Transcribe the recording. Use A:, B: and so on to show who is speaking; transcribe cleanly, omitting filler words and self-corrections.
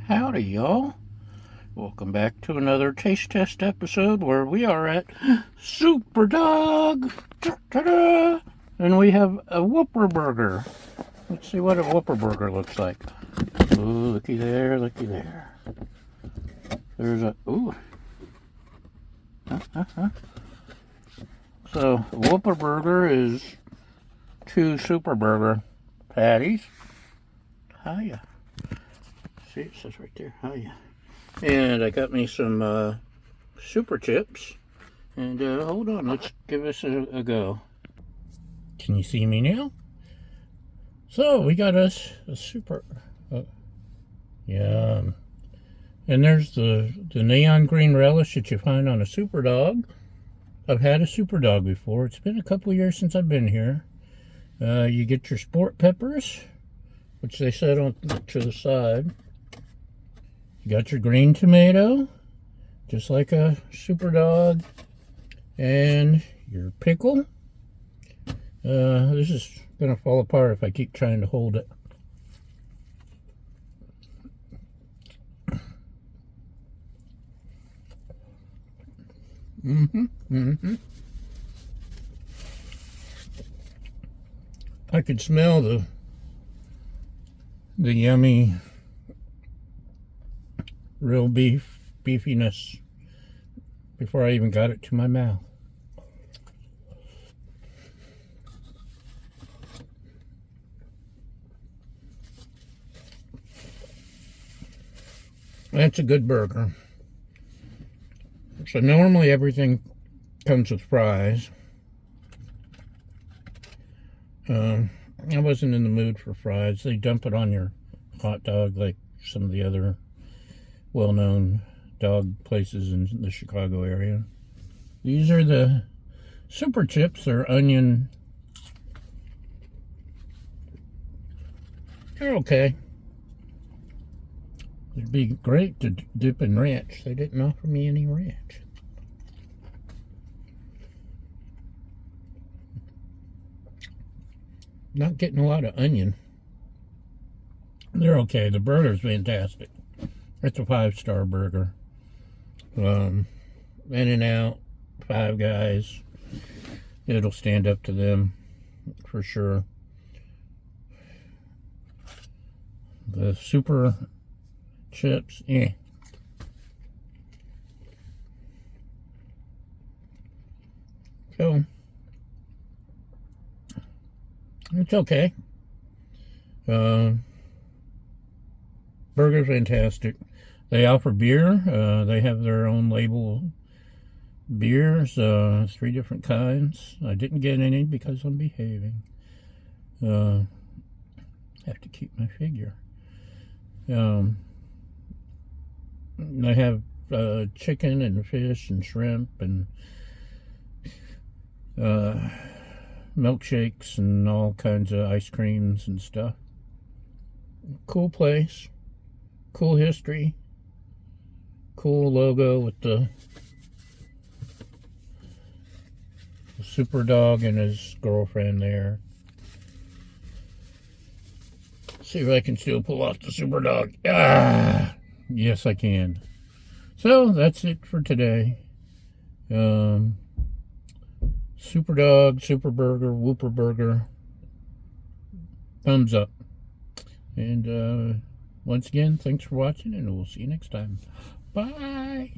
A: Howdy, y'all. Welcome back to another taste test episode where we are at Superdawg. Ta-da! And we have a Whooperburger. Let's see what a Whooperburger looks like. Ooh, looky there, looky there. There's a, ooh. So, Whooperburger is 2 Superburger patties. Hiya. See, it says right there, hiya. And I got me some super chips. And hold on, let's give this a go. Can you see me now? So, we got us a super... yum. And there's the neon green relish that you find on a Superdawg. I've had a Superdawg before. It's been a couple years since I've been here. You get your sport peppers, which they set on to the side. You got your green tomato, just like a Superdawg, and your pickle. This is gonna fall apart if I keep trying to hold it. I could smell the yummy real beefiness before I even got it to my mouth. That's a good burger. So normally everything comes with fries. I wasn't in the mood for fries. They dump it on your hot dog like some of the other well-known dog places in the Chicago area. These are the super chips. They're onion. They're okay. It'd be great to dip in ranch. They didn't offer me any ranch. Not getting a lot of onion. They're okay. The burger's fantastic. It's a 5-star burger. In-N-Out, Five Guys. It'll stand up to them for sure. The super chips, yeah. So, it's okay. Burger's fantastic. They offer beer. They have their own label beers, 3 different kinds. I didn't get any because I'm behaving. Have to keep my figure. They have chicken and fish and shrimp and milkshakes and all kinds of ice creams and stuff. Cool place. Cool history. Cool logo with the Superdawg and his girlfriend there. See if I can still pull off the Superdawg. Ah! Yes, I can. So, that's it for today. Superdawg, Superburger, Whooperburger. Thumbs up. And once again, thanks for watching, and we'll see you next time. Bye!